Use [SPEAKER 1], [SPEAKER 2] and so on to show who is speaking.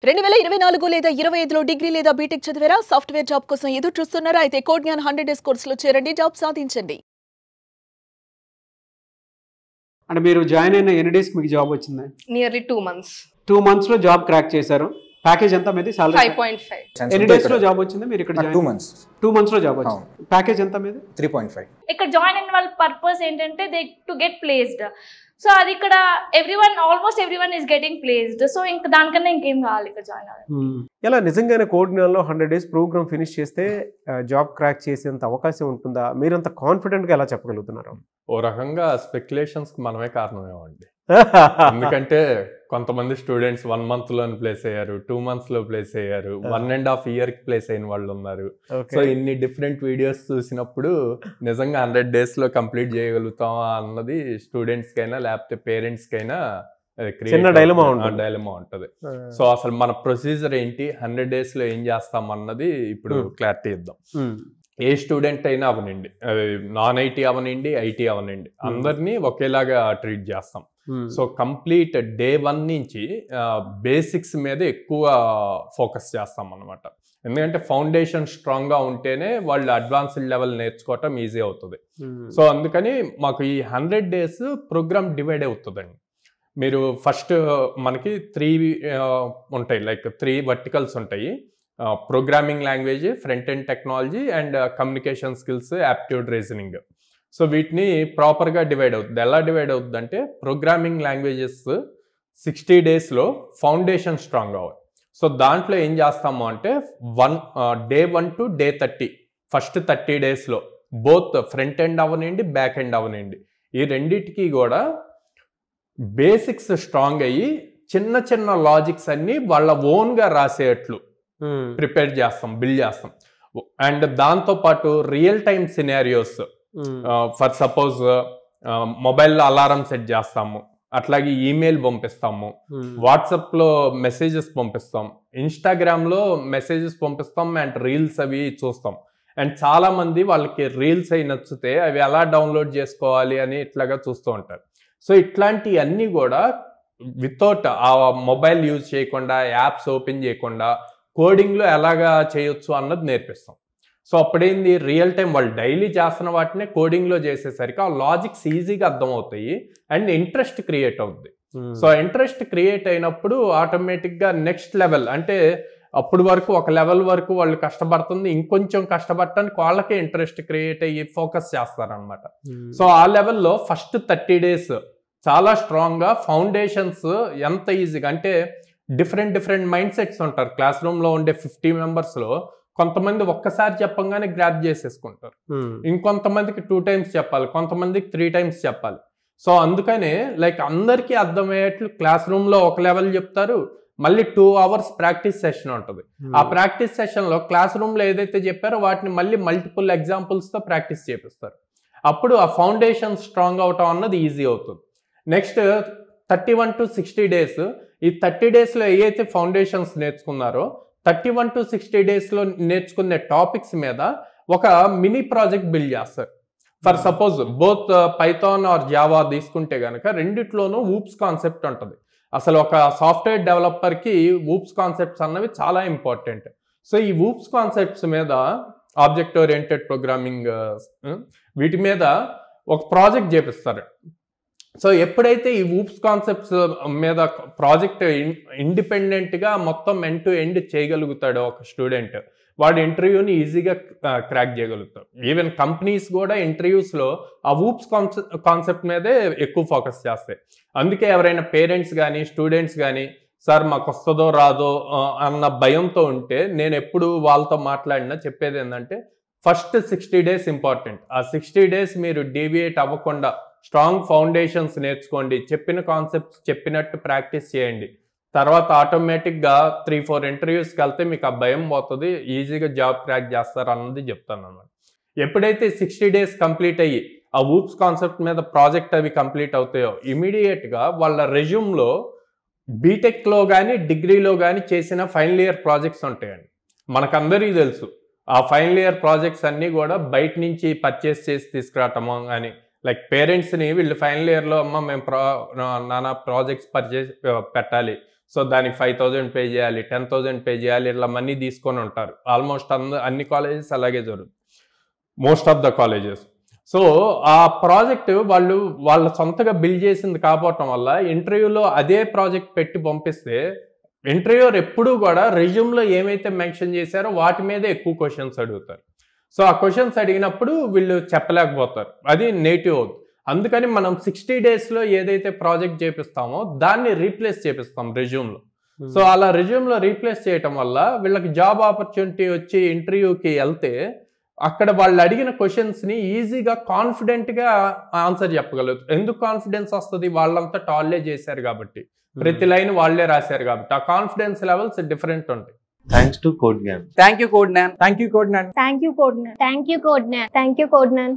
[SPEAKER 1] 2024 లేదా 25లో డిగ్రీ లేదా బీటెక్ చదివారా? సాఫ్ట్‌వేర్ జాబ్ కోసం ఎదురు చూస్తున్నారా? అయితే కోడ్ జ్ఞాన్ 100 డేస్ కోర్సులో చేరండి, జాబ్ సాధించండి.
[SPEAKER 2] అంటే మీరు జాయిన్ అయిన ఎన్ని డేస్కి మీకు జాబ్ వచ్చింది?
[SPEAKER 3] Nearly 2 months.
[SPEAKER 2] 2 months లో జాబ్ క్రాక్ చేశారు. ప్యాకేజ్ ఎంత మీది? సాలరీ
[SPEAKER 3] 5.5.
[SPEAKER 2] ఎన్ని డేస్ లో జాబ్ వచ్చింది? మీరు ఇక్కడ
[SPEAKER 4] 2 months.
[SPEAKER 2] 2 months లో జాబ్ వచ్చింది. ప్యాకేజ్ ఎంత మీది?
[SPEAKER 4] 3.5.
[SPEAKER 5] ఇక్కడ జాయిన్ అయిన వాళ్ళ పర్పస్ ఏంటంటే they to get placed. So అది ఇక్కడ almost everyone is getting placed. So ఇంకా దానికన్నా ఇంకేం కావాలి ఇక్కడ జాయిన్ అవ్వాలి.
[SPEAKER 6] ఇలా నిజంగానే కోడ్ జ్ఞాన్లో 100 days ప్రోగ్రామ్ ఫినిష్ చేస్తే జాబ్ క్రాక్ చేసేంత అవకాశం ఉంటుందా? మీరంత కాన్ఫిడెంట్గా ఎలా చెప్పగలుగుతున్నారు?
[SPEAKER 7] ఓ రకంగా స్పెక్యులేషన్స్కి మనమే కారణమేమండి. ఎందుకంటే కొంతమంది స్టూడెంట్స్ 1 month లో ప్లేస్ అయ్యారు, 2 months లో ప్లేస్ అయ్యారు, 1.5 year ప్లేస్ అయిన వాళ్ళు ఉన్నారు. సో ఇన్ని డిఫరెంట్ వీడియోస్ చూసినప్పుడు నిజంగా 100 days లో కంప్లీట్ చేయగలుగుతామా అన్నది స్టూడెంట్స్ కైనా లేకపోతే పేరెంట్స్ కైనా
[SPEAKER 6] డైలమా
[SPEAKER 7] ఉంటుంది. సో అసలు మన ప్రొసీజర్ ఏంటి, 100 days లో ఏం చేస్తాం అన్నది ఇప్పుడు క్లారిటీ ఇద్దాం. ఏ స్టూడెంట్ అయినా అవనండి, నాన్ ఐటీ అవనండి, ఐటీ అవనండి, అందరినీ ఒకేలాగా ట్రీట్ చేస్తాం. సో కంప్లీట్ day 1 నుంచి బేసిక్స్ మీద ఎక్కువ ఫోకస్ చేస్తాం అన్నమాట. ఎందుకంటే ఫౌండేషన్ స్ట్రాంగ్గా ఉంటేనే వాళ్ళు అడ్వాన్స్డ్ లెవెల్ నేర్చుకోవటం ఈజీ అవుతుంది. సో అందుకని మాకు ఈ 100 days ప్రోగ్రామ్ డివైడ్ అవుతుందండి. మీరు ఫస్ట్ మనకి 3 ఉంటాయి, లైక్ 3 verticals ఉంటాయి. Programming language, front end technology and communication skills, aptitude reasoning. So వీటిని ప్రాపర్గా డివైడ్ అవుతుంది. ఎలా డివైడ్ అవుతుంది అంటే ప్రోగ్రామింగ్ లాంగ్వేజెస్ 60 daysలో ఫౌండేషన్ స్ట్రాంగ్ అవ్వాలి. సో దాంట్లో ఏం చేస్తాము అంటే day 1 to day 30 ఫస్ట్ 30 daysలో బోత్ ఫ్రంట్ ఎండ్ అవనండి, బ్యాక్ ఎండ్ అవనండి, ఈ రెండింటికి కూడా బేసిక్స్ స్ట్రాంగ్ అయ్యి చిన్న చిన్న లాజిక్స్ అన్ని వాళ్ళ ఓన్గా రాసేట్లు ప్రిపేర్ చేస్తాం, బిల్డ్ చేస్తాం. అండ్ దాంతోపాటు real time scenarios, for suppose మొబైల్లో అలారం సెట్ చేస్తాము, అట్లాగే ఈమెయిల్ పంపిస్తాము, వాట్సాప్లో మెసేజెస్ పంపిస్తాం, ఇన్స్టాగ్రామ్లో మెసేజెస్ పంపిస్తాం అండ్ రీల్స్ అవి చూస్తాం. అండ్ చాలా మంది వాళ్ళకి రీల్స్ అవి నచ్చితే అవి ఎలా డౌన్లోడ్ చేసుకోవాలి అని ఇట్లాగా చూస్తూ ఉంటారు. సో ఇట్లాంటివన్నీ కూడా వితౌట్ ఆ మొబైల్ యూజ్ చేయకుండా, యాప్స్ ఓపెన్ చేయకుండా కోడింగ్లో ఎలాగా చేయొచ్చు అన్నది నేర్పిస్తాం. సో అప్పుడేంది, రియల్ టైం వాళ్ళు డైలీ చేస్తున్న వాటినే కోడింగ్లో చేసేసరికి ఆ లాజిక్స్ ఈజీగా అర్థమవుతాయి అండ్ ఇంట్రెస్ట్ క్రియేట్ అవుతుంది. సో ఇంట్రెస్ట్ క్రియేట్ అయినప్పుడు ఆటోమేటిక్గా నెక్స్ట్ లెవెల్, అంటే అప్పుడు వరకు ఒక లెవెల్ వరకు వాళ్ళు కష్టపడుతుంది, ఇంకొంచెం కష్టపడటానికి వాళ్ళకే ఇంట్రెస్ట్ క్రియేట్ అయ్యి ఫోకస్ చేస్తారనమాట. సో ఆ లెవెల్లో ఫస్ట్ 30 days చాలా స్ట్రాంగ్గా ఫౌండేషన్స్ ఎంత ఈజీగా, అంటే డిఫరెంట్ మైండ్ సెట్స్ ఉంటారు. క్లాస్ రూమ్లో ఉండే 50 members-లో కొంతమంది ఒక్కసారి చెప్పంగానే గ్రాప్ చేసేసుకుంటారు, ఇంకొంతమందికి 2 times చెప్పాలి, కొంతమందికి 3 times చెప్పాలి. సో అందుకనే లైక్ అందరికీ అర్థమయ్యేట్లు క్లాస్ రూమ్లో ఒక లెవెల్ చెప్తారు, మళ్ళీ 2 hours ప్రాక్టీస్ సెషన్ ఉంటుంది. ఆ ప్రాక్టీస్ సెషన్లో క్లాస్ రూమ్లో ఏదైతే చెప్పారో వాటిని మళ్ళీ మల్టిపుల్ ఎగ్జాంపుల్స్తో ప్రాక్టీస్ చేపిస్తారు. అప్పుడు ఆ ఫౌండేషన్ స్ట్రాంగ్ అవటం అన్నది ఈజీ అవుతుంది. నెక్స్ట్ 31 to 60 days, ఈ 30 daysలో ఏవైతే ఫౌండేషన్స్ నేర్చుకున్నారో 31 to 60 daysలో నేర్చుకునే టాపిక్స్ మీద ఒక మినీ ప్రాజెక్ట్ బిల్డ్ చేస్తారు. For suppose both Python or Java తీసుకుంటే కనుక రెండిట్లోనూ ఊప్స్ కాన్సెప్ట్ ఉంటుంది. అసలు ఒక సాఫ్ట్వేర్ డెవలపర్కి ఊప్స్ కాన్సెప్ట్స్ అన్నవి చాలా ఇంపార్టెంట్. సో ఈ ఊప్స్ కాన్సెప్ట్స్ మీద, ఆబ్జెక్ట్ ఓరియంటెడ్ ప్రోగ్రామింగ్, వీటి మీద ఒక ప్రాజెక్ట్ చేపిస్తారు. సో ఎప్పుడైతే ఈ ఊప్స్ కాన్సెప్ట్స్ మీద ప్రాజెక్ట్ ఇండిపెండెంట్గా మొత్తం ఎండ్ టు ఎండ్ చేయగలుగుతాడో ఒక స్టూడెంట్, వాడు ఇంటర్వ్యూని ఈజీగా క్రాక్ చేయగలుగుతాడు. ఈవెన్ కంపెనీస్ కూడా ఇంటర్వ్యూస్లో ఆ ఊప్స్ కాన్సెప్ట్ మీదే ఎక్కువ ఫోకస్ చేస్తాయి. అందుకే ఎవరైనా పేరెంట్స్ కానీ స్టూడెంట్స్ కానీ సార్ మాకు వస్తుందో రాదో అన్న భయంతో ఉంటే నేను ఎప్పుడు వాళ్ళతో మాట్లాడినా చెప్పేది ఏంటంటే ఫస్ట్ 60 days ఇంపార్టెంట్. ఆ 60 days మీరు డీవియేట్ అవ్వకుండా స్ట్రాంగ్ ఫౌండేషన్స్ నేర్చుకోండి, చెప్పిన కాన్సెప్ట్స్ చెప్పినట్టు ప్రాక్టీస్ చేయండి. తర్వాత ఆటోమేటిక్గా 3-4 interviews-కి వెళ్తే మీకు ఆ భయం పోతుంది, ఈజీగా జాబ్ క్రాక్ చేస్తారు అన్నది చెప్తాను అన్నమాట. ఎప్పుడైతే 60 days కంప్లీట్ అయ్యి ఆ ఊప్స్ కాన్సెప్ట్ మీద ప్రాజెక్ట్ అవి కంప్లీట్ అవుతాయో ఇమీడియట్గా వాళ్ళ రెజ్యూమ్లో బీటెక్లో కానీ డిగ్రీలో కానీ చేసిన ఫైనల్ ఇయర్ ప్రాజెక్ట్స్ ఉంటాయండి. మనకందరికీ తెలుసు ఆ ఫైనల్ ఇయర్ ప్రాజెక్ట్స్ అన్నీ కూడా బయట నుంచి పర్చేస్ చేసి తీసుకురావటము కానీ, లైక్ పేరెంట్స్ని వీళ్ళు ఫైనల్ ఇయర్లో అమ్మ మేము నానా ప్రాజెక్ట్స్ పర్చేస్ పెట్టాలి, సో దానికి 5,000 పే చేయాలి, 10,000 పే చేయాలి, ఇట్లా మనీ తీసుకొని ఉంటారు. ఆల్మోస్ట్ అన్ని కాలేజెస్ అలాగే జరుగుతుంది, most of the colleges. So ఆ ప్రాజెక్ట్ వాళ్ళ సొంతగా బిల్డ్ చేసింది కాకపోవటం వల్ల ఇంటర్వ్యూలో అదే ప్రాజెక్ట్ పెట్టి పంపిస్తే ఇంటర్వ్యూర్ ఎప్పుడూ కూడా రెజ్యూమ్లో ఏమైతే మెన్షన్ చేశారో వాటి మీద ఎక్కువ క్వశ్చన్స్ అడుగుతారు. సో ఆ క్వశ్చన్స్ అడిగినప్పుడు వీళ్ళు చెప్పలేకపోతారు, అది నెగిటివ్ అవుతుంది. అందుకని మనం 60 daysలో ఏదైతే ప్రాజెక్ట్ చేపిస్తామో దాన్ని రీప్లేస్ చేపిస్తాం రెజ్యూమ్లో. సో అలా రెజ్యూమ్లో రీప్లేస్ చేయటం వల్ల వీళ్ళకి జాబ్ ఆపర్చునిటీ వచ్చి ఇంటర్వ్యూకి వెళ్తే అక్కడ వాళ్ళు అడిగిన క్వశ్చన్స్ని ఈజీగా కాన్ఫిడెంట్గా ఆన్సర్ చెప్పగలుగుతారు. ఎందుకు కాన్ఫిడెన్స్ వస్తుంది? వాళ్ళంతా టాల్లే చేశారు కాబట్టి, ప్రతి లైన్ వాళ్ళే రాశారు కాబట్టి ఆ కాన్ఫిడెన్స్ లెవెల్స్ డిఫరెంట్ ఉంటాయి.
[SPEAKER 4] Thanks to Codegnan.
[SPEAKER 8] Thank you Codegnan.
[SPEAKER 9] Thank you Codegnan.
[SPEAKER 10] Thank you, Codeman. Thank you, Codeman. Thank you, Codeman.